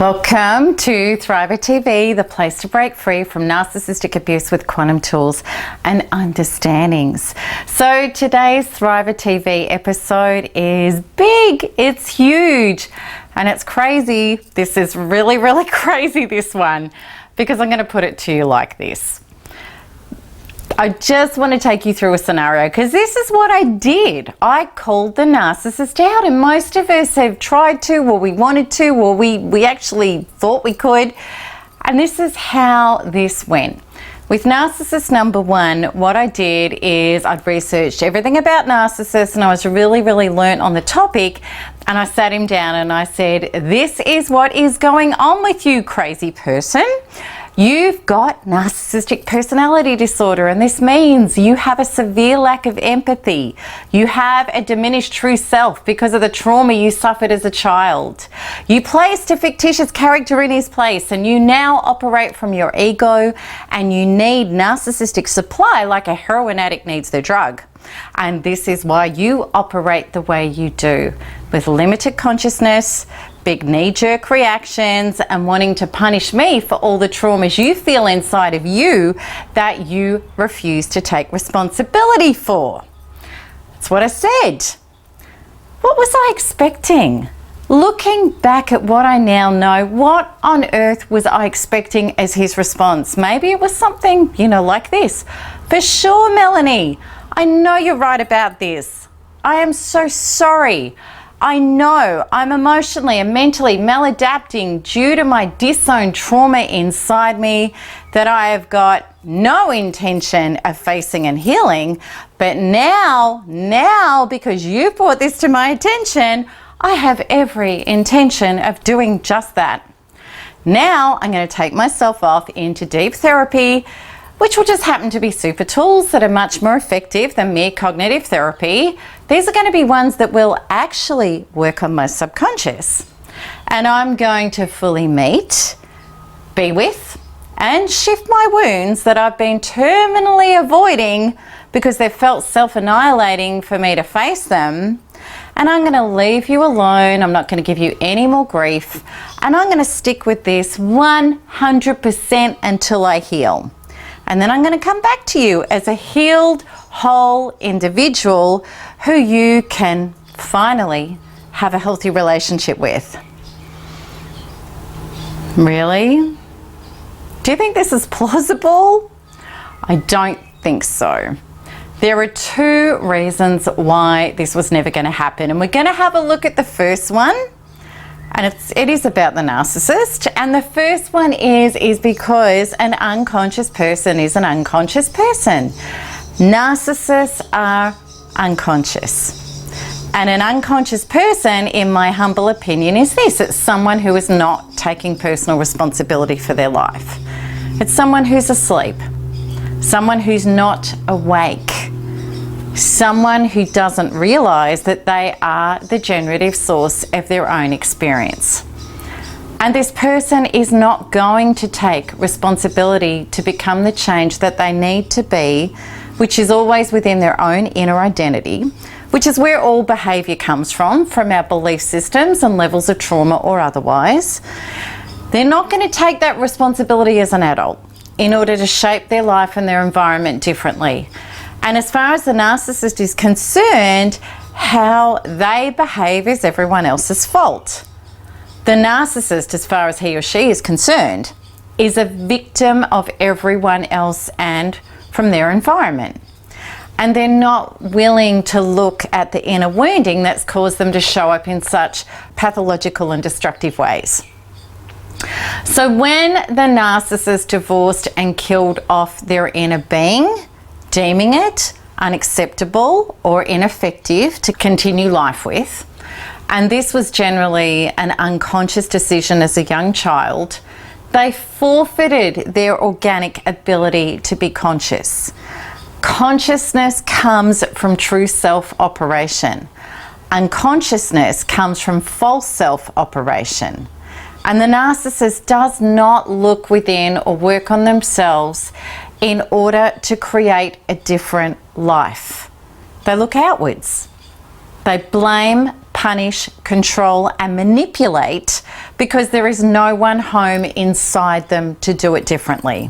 Welcome to Thriver TV, the place to break free from narcissistic abuse with quantum tools and understandings. So today's Thriver TV episode is big, it's huge, and it's crazy. This is really crazy, this one, because I'm going to put it to you like this. I just want to take you through a scenario because this is what I did. I called the narcissist out, and most of us have tried to, or we wanted to, or we actually thought we could. And this is how this went. With narcissist number one, what I did is I'd researched everything about narcissists, and I was really learnt on the topic. And I sat him down and I said, this is what is going on with you, crazy person. You've got narcissistic personality disorder, and this means you have a severe lack of empathy. You have a diminished true self because of the trauma you suffered as a child. You placed a fictitious character in his place, and you now operate from your ego, and you need narcissistic supply like a heroin addict needs their drug. And this is why you operate the way you do, with limited consciousness, big knee-jerk reactions, and wanting to punish me for all the traumas you feel inside of you that you refuse to take responsibility for. That's what I said. What was I expecting? Looking back at what I now know, what on earth was I expecting as his response? Maybe it was something, like this. For sure, Melanie, I know you're right about this. I am so sorry. I know I'm emotionally and mentally maladapting due to my disowned trauma inside me that I have got no intention of facing and healing. But now, because you brought this to my attention, I have every intention of doing just that. Now I'm going to take myself off into deep therapy, which will just happen to be super tools that are much more effective than mere cognitive therapy. These are going to be ones that will actually work on my subconscious. And I'm going to fully meet, be with, and shift my wounds that I've been terminally avoiding because they've felt self-annihilating for me to face them. And I'm going to leave you alone. I'm not going to give you any more grief. And I'm going to stick with this 100% until I heal. And then I'm going to come back to you as a healed, whole individual who you can finally have a healthy relationship with. Really? Do you think this is plausible? I don't think so. There are two reasons why this was never going to happen. And we're going to have a look at the first one. And it is about the narcissist. And the first one is because an unconscious person is an unconscious person. Narcissists are unconscious. And an unconscious person, in my humble opinion, is this. It's someone who is not taking personal responsibility for their life. It's someone who's asleep. Someone who's not awake. Someone who doesn't realize that they are the generative source of their own experience. And this person is not going to take responsibility to become the change that they need to be, which is always within their own inner identity, which is where all behavior comes from our belief systems and levels of trauma or otherwise. They're not going to take that responsibility as an adult in order to shape their life and their environment differently. And as far as the narcissist is concerned, how they behave is everyone else's fault. The narcissist, as far as he or she is concerned, is a victim of everyone else and from their environment. And they're not willing to look at the inner wounding that's caused them to show up in such pathological and destructive ways. So when the narcissist divorced and killed off their inner being, deeming it unacceptable or ineffective to continue life with, and this was generally an unconscious decision as a young child, they forfeited their organic ability to be conscious. Consciousness comes from true self-operation. Unconsciousness comes from false self-operation. And the narcissist does not look within or work on themselves in order to create a different life. They look outwards. They blame, punish, control, and manipulate because there is no one home inside them to do it differently.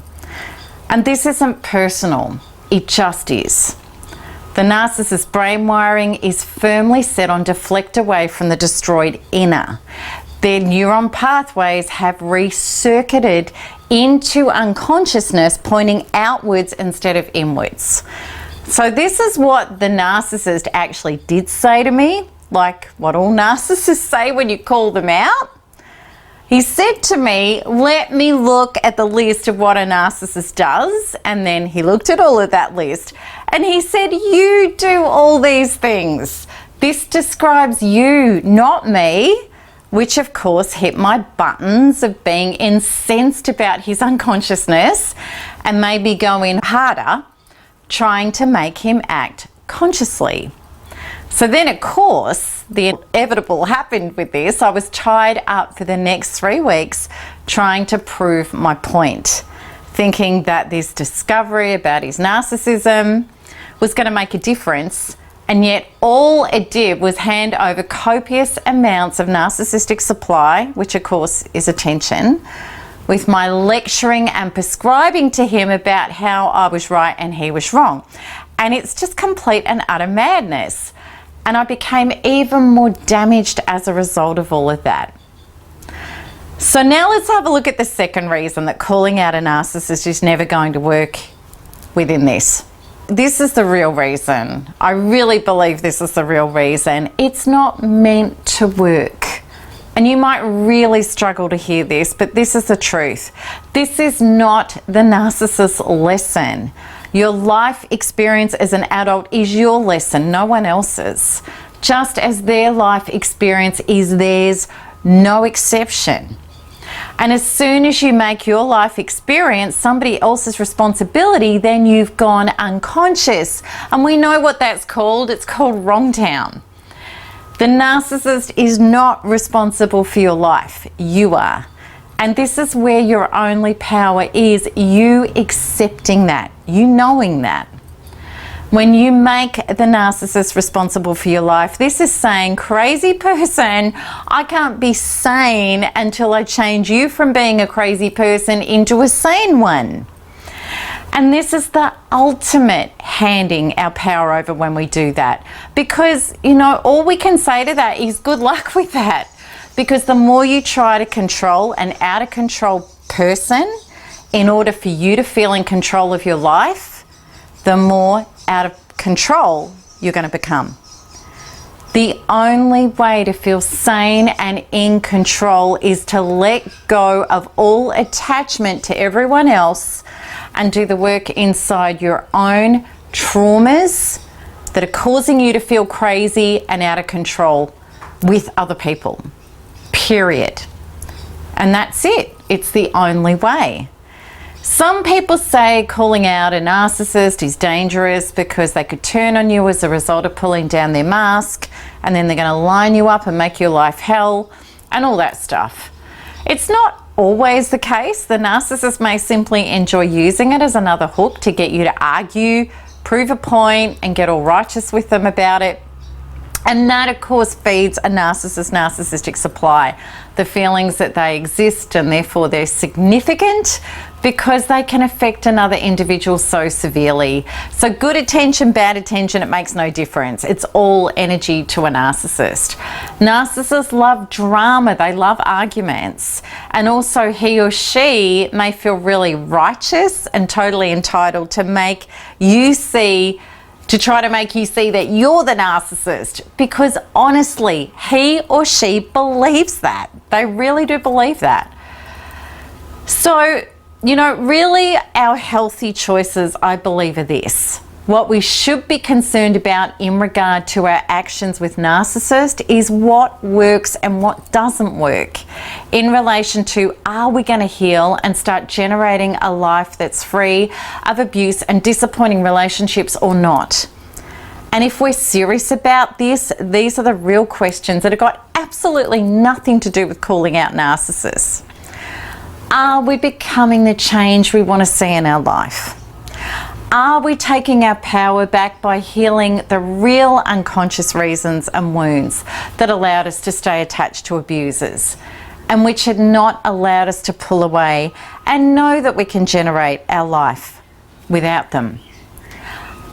And this isn't personal, it just is. The narcissist brain wiring is firmly set on deflect away from the destroyed inner. Their neuron pathways have recircuited into unconsciousness, pointing outwards instead of inwards. So this is what the narcissist actually did say to me, like what all narcissists say when you call them out. He said to me, let me look at the list of what a narcissist does. And then he looked at all of that list and he said, you do all these things. This describes you, not me. Which of course hit my buttons of being incensed about his unconsciousness and maybe going harder, trying to make him act consciously. So then of course, the inevitable happened with this. I was tied up for the next 3 weeks trying to prove my point, thinking that this discovery about his narcissism was going to make a difference. And yet all it did was hand over copious amounts of narcissistic supply, which of course is attention, with my lecturing and prescribing to him about how I was right and he was wrong. And it's just complete and utter madness. And I became even more damaged as a result of all of that. So now let's have a look at the second reason that calling out a narcissist is never going to work within this. This is the real reason. I really believe this is the real reason. It's not meant to work. And you might really struggle to hear this, but this is the truth. This is not the narcissist's lesson. Your life experience as an adult is your lesson, no one else's. Just as their life experience is theirs, no exception. And as soon as you make your life experience somebody else's responsibility, then you've gone unconscious. And we know what that's called. It's called wrong town. The narcissist is not responsible for your life. You are. And this is where your only power is, you accepting that, you knowing that. When you make the narcissist responsible for your life, this is saying, crazy person, I can't be sane until I change you from being a crazy person into a sane one. And this is the ultimate handing our power over when we do that. Because, you know, all we can say to that is good luck with that. Because the more you try to control an out of control person in order for you to feel in control of your life, the more out of control you're going to become. The only way to feel sane and in control is to let go of all attachment to everyone else and do the work inside your own traumas that are causing you to feel crazy and out of control with other people. Period. And that's it. It's the only way. Some people say calling out a narcissist is dangerous because they could turn on you as a result of pulling down their mask, and then they're going to line you up and make your life hell and all that stuff. It's not always the case. The narcissist may simply enjoy using it as another hook to get you to argue, prove a point, and get all righteous with them about it. And that, of course, feeds a narcissistic supply. The feelings that they exist and therefore they're significant because they can affect another individual so severely. So good attention, bad attention, it makes no difference. It's all energy to a narcissist. Narcissists love drama, they love arguments. And also he or she may feel really righteous and totally entitled to make you see, to try to make you see that you're the narcissist, because honestly, he or she believes that. They really do believe that. So, you know, really our healthy choices, I believe, are this. What we should be concerned about in regard to our actions with narcissist is what works and what doesn't work in relation to, are we going to heal and start generating a life that's free of abuse and disappointing relationships or not? And if we're serious about this, these are the real questions that have got absolutely nothing to do with calling out narcissists. Are we becoming the change we want to see in our life? Are we taking our power back by healing the real unconscious reasons and wounds that allowed us to stay attached to abusers and which had not allowed us to pull away and know that we can generate our life without them?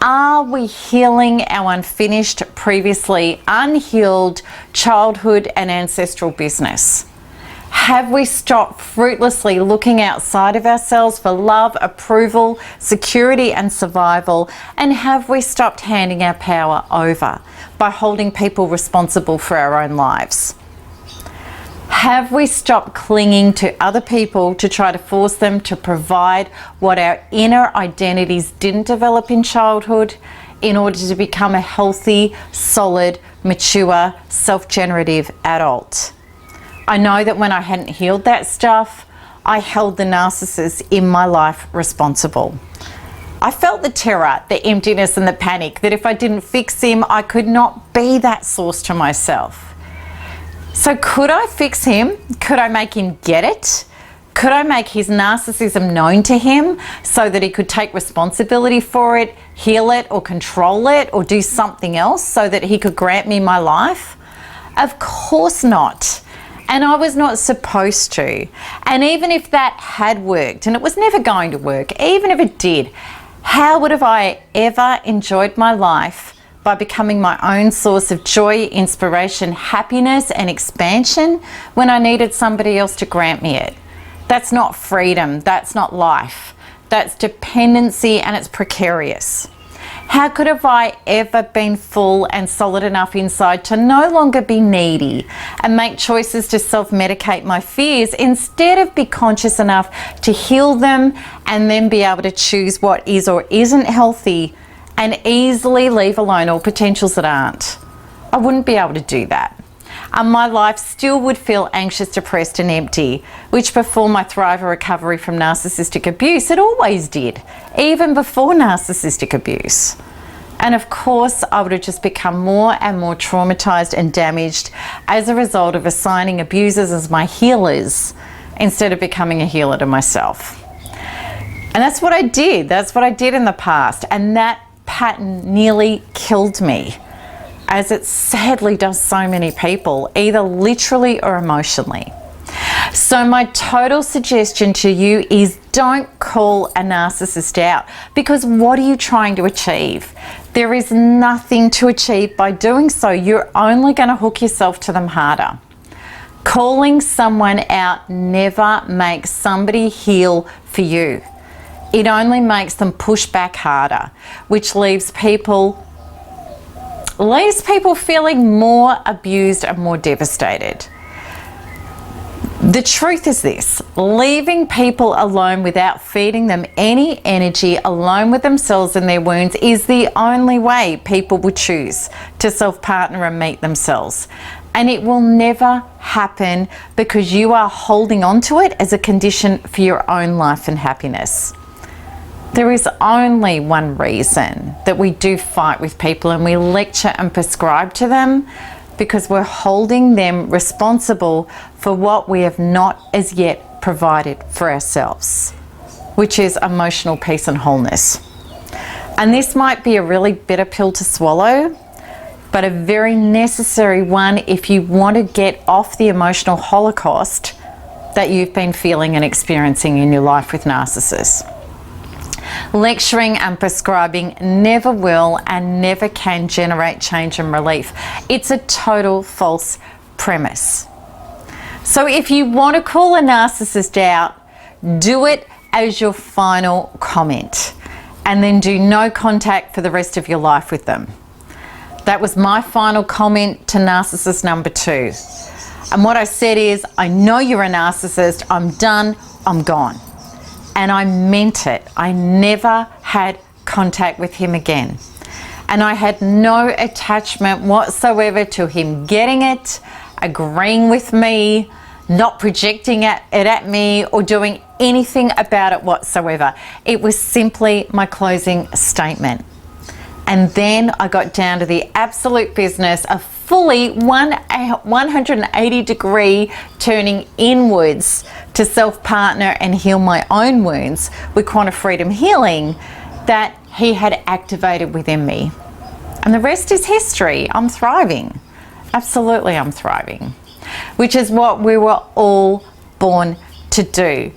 Are we healing our unfinished, previously unhealed childhood and ancestral business? Have we stopped fruitlessly looking outside of ourselves for love, approval, security and survival? And have we stopped handing our power over by holding people responsible for our own lives? Have we stopped clinging to other people to try to force them to provide what our inner identities didn't develop in childhood in order to become a healthy, solid, mature, self-generative adult? I know that when I hadn't healed that stuff, I held the narcissist in my life responsible. I felt the terror, the emptiness and the panic that if I didn't fix him, I could not be that source to myself. So could I fix him? Could I make him get it? Could I make his narcissism known to him so that he could take responsibility for it, heal it or control it or do something else so that he could grant me my life? Of course not. And I was not supposed to. And even if that had worked, and it was never going to work, even if it did, how would have I ever enjoyed my life by becoming my own source of joy, inspiration, happiness, and expansion when I needed somebody else to grant me it? That's not freedom, that's not life. That's dependency and it's precarious. How could have I ever been full and solid enough inside to no longer be needy and make choices to self-medicate my fears instead of be conscious enough to heal them and then be able to choose what is or isn't healthy and easily leave alone all potentials that aren't? I wouldn't be able to do that. And my life still would feel anxious, depressed and empty, which before my Thrive recovery from narcissistic abuse, it always did, even before narcissistic abuse. And of course, I would have just become more and more traumatized and damaged as a result of assigning abusers as my healers instead of becoming a healer to myself. And that's what I did. That's what I did in the past. And that pattern nearly killed me, as it sadly does so many people, either literally or emotionally. So my total suggestion to you is don't call a narcissist out, because what are you trying to achieve? There is nothing to achieve by doing so. You're only going to hook yourself to them harder. Calling someone out never makes somebody heal for you. It only makes them push back harder, which leaves people feeling more abused and more devastated. The truth is this: leaving people alone without feeding them any energy, alone with themselves and their wounds, is the only way people will choose to self-partner and meet themselves. And it will never happen because you are holding on to it as a condition for your own life and happiness. There is only one reason that we do fight with people and we lecture and prescribe to them, because we're holding them responsible for what we have not as yet provided for ourselves, which is emotional peace and wholeness. And this might be a really bitter pill to swallow, but a very necessary one if you want to get off the emotional holocaust that you've been feeling and experiencing in your life with narcissists. Lecturing and prescribing never will and never can generate change and relief. It's a total false premise. So if you want to call a narcissist out, do it as your final comment, and then do no contact for the rest of your life with them. That was my final comment to narcissist number 2. And what I said is, I know you're a narcissist, I'm done, I'm gone. And I meant it. I never had contact with him again. And I had no attachment whatsoever to him getting it, agreeing with me, not projecting it at me, or doing anything about it whatsoever. It was simply my closing statement. And then I got down to the absolute business of fully 180-degree turning inwards to self-partner and heal my own wounds with Quantum Freedom Healing that he had activated within me. And the rest is history. I'm thriving. Absolutely, I'm thriving, which is what we were all born to do.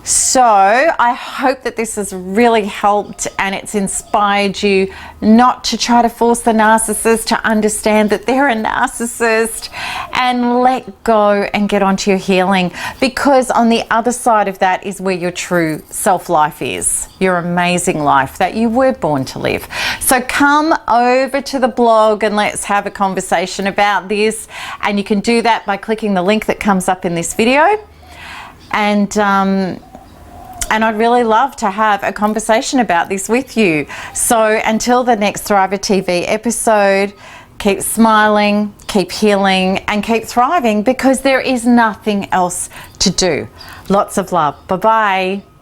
So I hope that this has really helped and it's inspired you not to try to force the narcissist to understand that they're a narcissist, and let go and get onto your healing, because on the other side of that is where your true self-life is, your amazing life that you were born to live. So come over to the blog and let's have a conversation about this, and you can do that by clicking the link that comes up in this video. And I'd really love to have a conversation about this with you. So until the next Thriver TV episode, keep smiling, keep healing, and keep thriving, because there is nothing else to do. Lots of love. Bye-bye.